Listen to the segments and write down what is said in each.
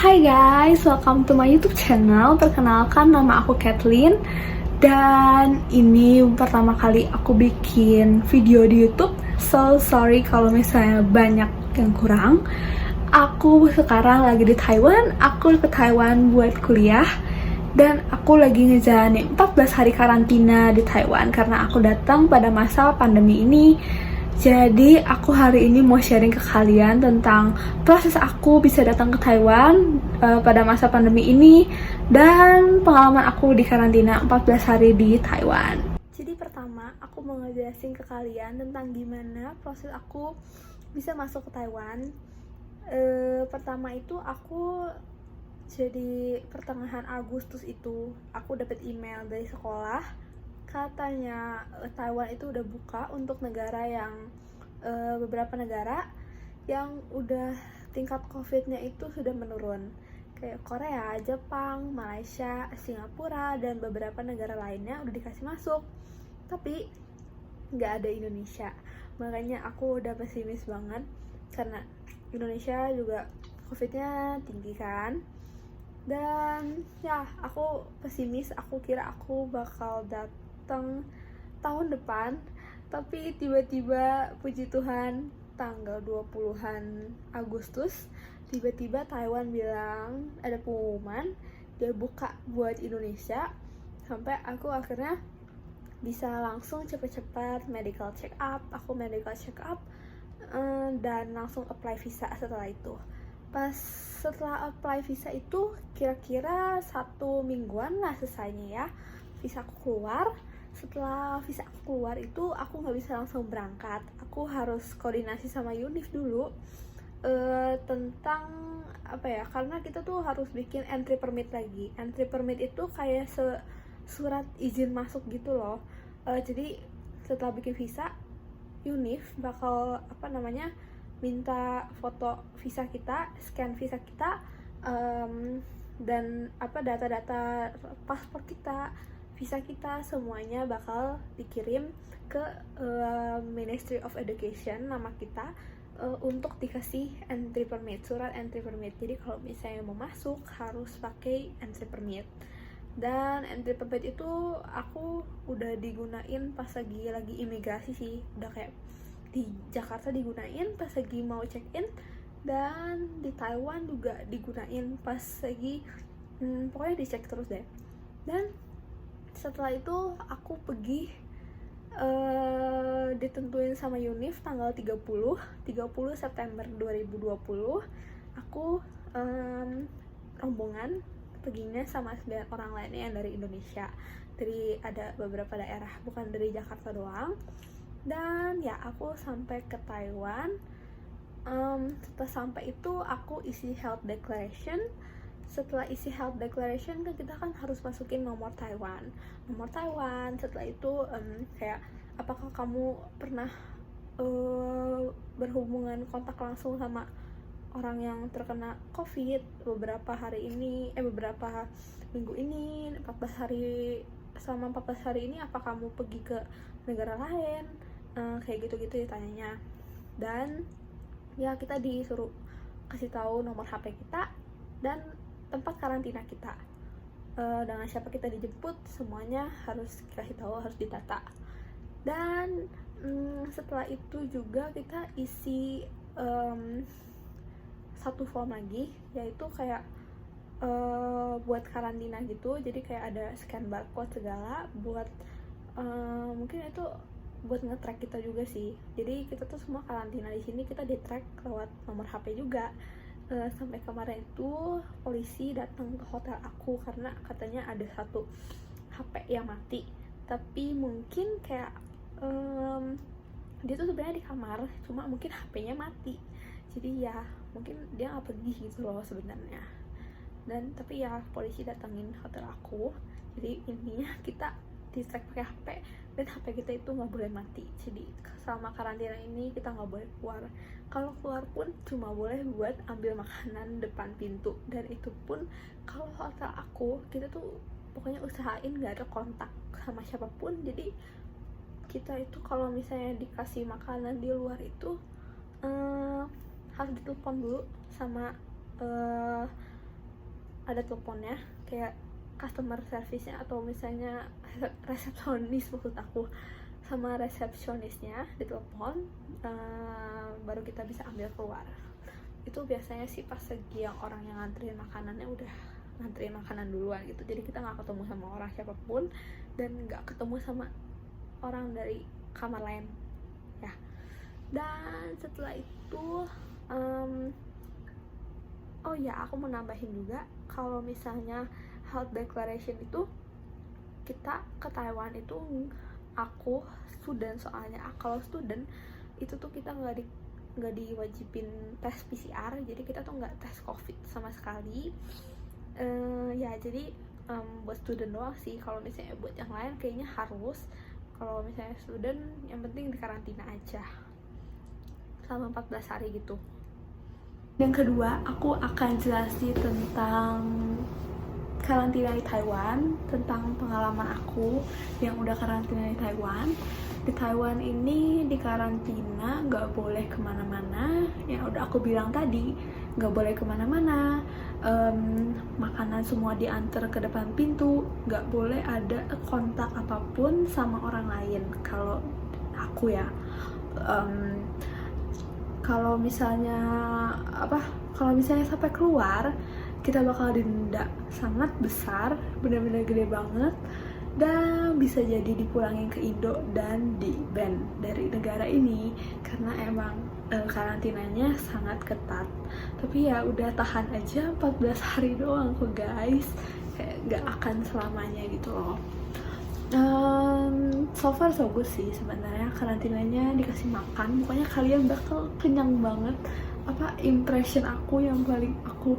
Hai guys, welcome to my YouTube channel. Perkenalkan, nama aku Kathleen. Dan ini pertama kali aku bikin video di YouTube. So sorry kalau misalnya banyak yang kurang. Aku sekarang lagi di Taiwan. Aku ke Taiwan buat kuliah. Dan aku lagi ngejalanin 14 hari karantina di Taiwan karena aku datang pada masa pandemi ini. Jadi aku hari ini mau sharing ke kalian tentang proses aku bisa datang ke Taiwan pada masa pandemi ini dan pengalaman aku di karantina 14 hari di Taiwan. Jadi pertama aku mau ngejelasin ke kalian tentang gimana proses aku bisa masuk ke Taiwan. Pertama itu aku jadi pertengahan Agustus itu aku dapat email dari sekolah, katanya Taiwan itu udah buka untuk negara yang beberapa negara yang udah tingkat COVID-nya itu sudah menurun, kayak Korea, Jepang, Malaysia, Singapura, dan beberapa negara lainnya udah dikasih masuk, tapi nggak ada Indonesia. Makanya aku udah pesimis banget karena Indonesia juga COVID-nya tinggi kan. Dan ya, aku pesimis, aku kira aku bakal datang tahun depan, tapi tiba-tiba puji Tuhan tanggal 20-an Agustus tiba-tiba Taiwan bilang ada pengumuman dia buka buat Indonesia, sampai aku akhirnya bisa langsung cepet-cepet medical check up. Aku medical check up dan langsung apply visa setelah itu. Pas setelah apply visa itu kira-kira 1 mingguan lah selesainya ya, visa aku keluar. Setelah visa aku keluar itu aku nggak bisa langsung berangkat, aku harus koordinasi sama UNIF dulu tentang apa ya, karena kita tuh harus bikin entry permit lagi. Entry permit itu kayak surat izin masuk gitu loh. Jadi setelah bikin visa, UNIF bakal minta foto visa kita, scan visa kita, dan data-data paspor kita, visa kita, semuanya bakal dikirim ke Ministry of Education, nama kita, untuk dikasih entry permit, surat entry permit. Jadi kalau misalnya mau masuk harus pakai entry permit. Dan entry permit itu aku udah digunain pas lagi imigrasi sih, udah kayak di Jakarta digunain pas lagi mau check in, dan di Taiwan juga digunain pas lagi pokoknya dicek terus deh. Dan setelah itu aku pergi ditentuin sama UNIF tanggal 30 September 2020 aku rombongan perginya sama 9 orang lainnya yang dari Indonesia, dari ada beberapa daerah, bukan dari Jakarta doang. Dan ya aku sampai ke Taiwan. Setelah sampai itu aku isi health declaration. Setelah isi health declaration kan kita kan harus masukin nomor Taiwan. Setelah itu kayak apakah kamu pernah berhubungan kontak langsung sama orang yang terkena COVID beberapa minggu ini, 14 hari, selama 14 hari ini apa kamu pergi ke negara lain, kayak gitu-gitu ditanyanya. Dan ya kita disuruh kasih tahu nomor HP kita dan tempat karantina kita, dengan siapa kita dijemput, semuanya harus kasih tahu, harus ditata. Dan setelah itu juga kita isi satu form lagi, yaitu kayak buat karantina gitu. Jadi kayak ada scan barcode segala buat mungkin itu buat nge-track kita juga sih. Jadi kita tuh semua karantina di sini kita di-track lewat nomor HP juga. Sampai kemarin itu polisi datang ke hotel aku karena katanya ada satu HP yang mati. Tapi mungkin kayak dia tuh sebenarnya di kamar, cuma mungkin HP-nya mati. Jadi ya mungkin dia nggak pergi gitu loh sebenarnya. Dan tapi ya polisi datangin hotel aku. Jadi intinya kita di-track pakai HP dan HP kita itu nggak boleh mati. Jadi selama karantina ini kita nggak boleh keluar. Kalau keluar pun cuma boleh buat ambil makanan depan pintu, dan itu pun kalau hotel aku kita tuh pokoknya usahain nggak ada kontak sama siapapun. Jadi kita itu kalau misalnya dikasih makanan di luar itu harus ditelepon dulu sama ada teleponnya, kayak customer service-nya atau misalnya resepsionis maksud aku, sama resepsionisnya di telepon, baru kita bisa ambil keluar. Itu biasanya sih pas lagi yang orang yang nganterin makanannya udah nganterin makanan duluan gitu, jadi kita nggak ketemu sama orang siapapun dan nggak ketemu sama orang dari kamar lain ya. Dan setelah itu oh ya, aku mau nambahin juga kalau misalnya health declaration itu kita ke Taiwan itu, aku student soalnya, kalau student itu tuh kita nggak diwajibin tes PCR, jadi kita tuh nggak tes COVID sama sekali. Ya jadi buat student doang sih, kalau misalnya buat yang lain kayaknya harus. Kalau misalnya student yang penting di karantina aja selama 14 hari gitu. Yang kedua, aku akan jelasin tentang karantina di Taiwan, tentang pengalaman aku yang udah karantina di Taiwan. Di Taiwan ini di karantina nggak boleh kemana-mana, yang udah aku bilang tadi, nggak boleh kemana-mana, makanan semua diantar ke depan pintu, nggak boleh ada kontak apapun sama orang lain. Kalau aku ya, kalau misalnya sampai keluar kita bakal didenda sangat besar, benar-benar gede banget, dan bisa jadi dipulangin ke Indo dan di-ban dari negara ini karena emang karantinanya sangat ketat. Tapi ya udah tahan aja, 14 hari doang kok guys, kayak gak akan selamanya gitu loh. So far so good sih sebenarnya, karantinanya dikasih makan, pokoknya kalian bakal kenyang banget. Impression aku yang paling aku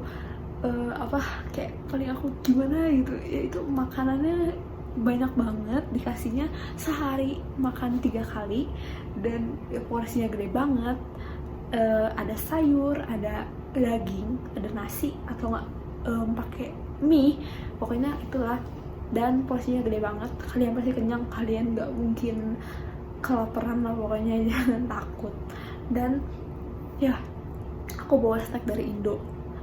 paling aku gimana gitu ya, itu makanannya banyak banget, dikasihnya sehari makan 3 kali dan porsinya gede banget. Ada sayur, ada daging, ada nasi atau nggak pakai mie, pokoknya itulah, dan porsinya gede banget. Kalian pasti kenyang, kalian nggak mungkin kelaparan lah pokoknya. Jangan takut. Dan ya, aku bawa snack dari Indo.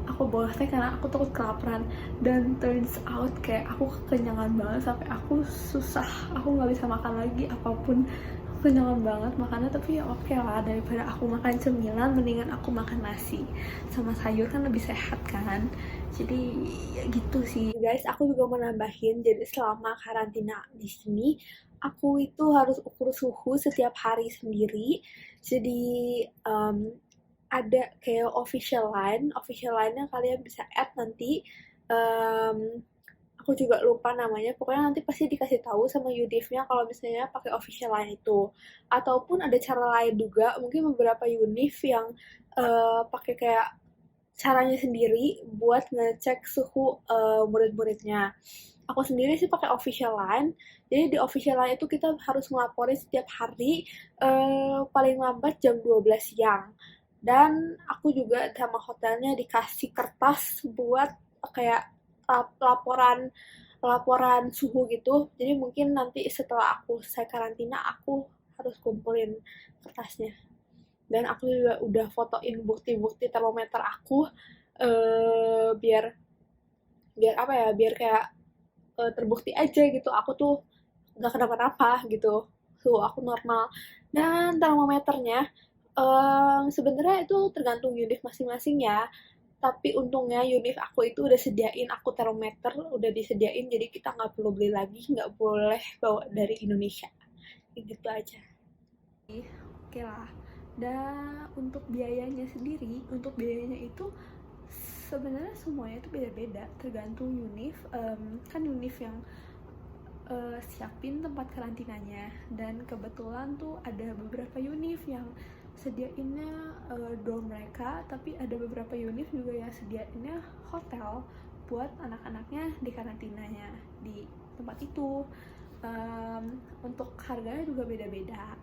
Aku bawa snack karena aku takut kelaparan, dan turns out kayak aku kekenyangan banget sampai aku susah, aku nggak bisa makan lagi apapun. Aku kekenyangan banget makannya, tapi ya oke lah, daripada aku makan cemilan mendingan aku makan nasi sama sayur, kan lebih sehat kan. Jadi ya gitu sih guys. Aku juga mau nambahin, jadi selama karantina di sini aku itu harus ukur suhu setiap hari sendiri. Jadi ada kayak official line-nya kalian bisa add nanti. Aku juga lupa namanya, pokoknya nanti pasti dikasih tahu sama UNIF-nya kalau misalnya pakai official line itu. Ataupun ada cara lain juga, mungkin beberapa UNIF yang pakai kayak caranya sendiri buat ngecek suhu murid-muridnya. Aku sendiri sih pakai official line. Jadi di official line itu kita harus ngelaporin setiap hari, paling lambat jam 12 siang. Dan aku juga sama hotelnya dikasih kertas buat kayak laporan suhu gitu. Jadi mungkin nanti setelah aku selesai karantina aku harus kumpulin kertasnya. Dan aku juga udah fotoin bukti-bukti termometer aku, biar kayak terbukti aja gitu aku tuh nggak kenapa-napa gitu, suhu aku normal. Dan termometernya sebenarnya itu tergantung unit masing-masing ya, tapi untungnya unit aku itu udah sediain aku termometer, udah disediain, jadi kita nggak perlu beli lagi, nggak boleh bawa dari Indonesia, gitu aja. Oke lah. Dan untuk biayanya sendiri, itu sebenarnya semuanya itu beda-beda, tergantung UNIF. Kan UNIF yang siapin tempat karantinanya, dan kebetulan tuh ada beberapa UNIF yang sediainnya dorm mereka, tapi ada beberapa UNIF juga yang sediainnya hotel buat anak-anaknya di karantinanya di tempat itu. Untuk harganya juga beda-beda.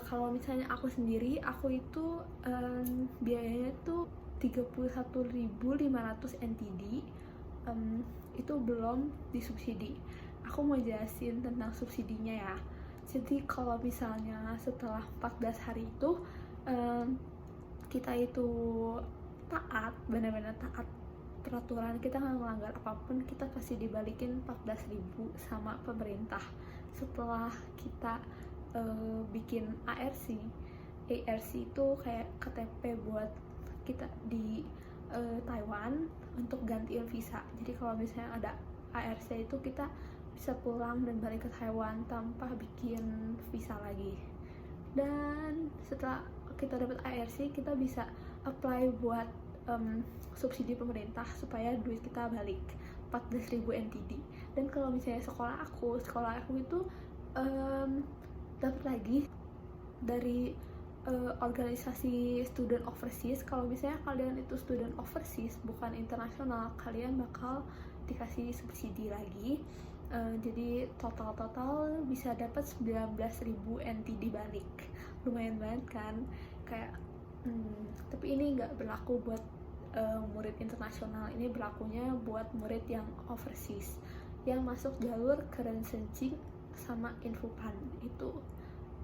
Kalau misalnya aku sendiri, aku itu biayanya tuh 31.500 NTD. Itu belum disubsidi. Aku mau jelasin tentang subsidinya ya. Jadi kalau misalnya setelah 14 hari itu kita itu taat, benar-benar taat peraturan, kita nggak melanggar apapun, kita pasti dibalikin 14.000 sama pemerintah. Setelah kita bikin ARC itu kayak KTP buat kita di Taiwan untuk gantiin visa. Jadi kalau misalnya ada ARC itu kita bisa pulang dan balik ke Taiwan tanpa bikin visa lagi. Dan setelah kita dapat ARC, kita bisa apply buat subsidi pemerintah supaya duit kita balik 14.000 NTD. Dan kalau misalnya sekolah aku itu dapat lagi dari organisasi student overseas. Kalau misalnya kalian itu student overseas bukan internasional, kalian bakal dikasih subsidi lagi. Jadi total bisa dapat 19.000 NTD balik. Lumayan banget kan? Kayak tapi ini nggak berlaku buat murid internasional. Ini berlakunya buat murid yang overseas yang masuk jalur Keren Senjing sama Infopan, itu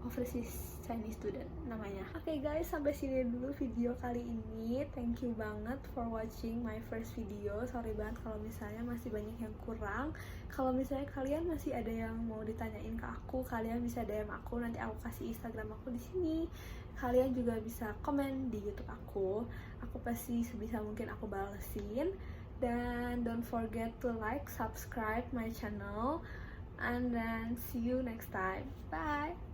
overseas Chinese student namanya. Oke guys, sampai sini dulu video kali ini. Thank you banget for watching my first video. Sorry banget kalau misalnya masih banyak yang kurang. Kalau misalnya kalian masih ada yang mau ditanyain ke aku, kalian bisa DM aku, nanti aku kasih Instagram aku di sini. Kalian juga bisa komen di YouTube aku pasti sebisa mungkin aku balesin. Dan don't forget to like, subscribe my channel, and then see you next time. Bye.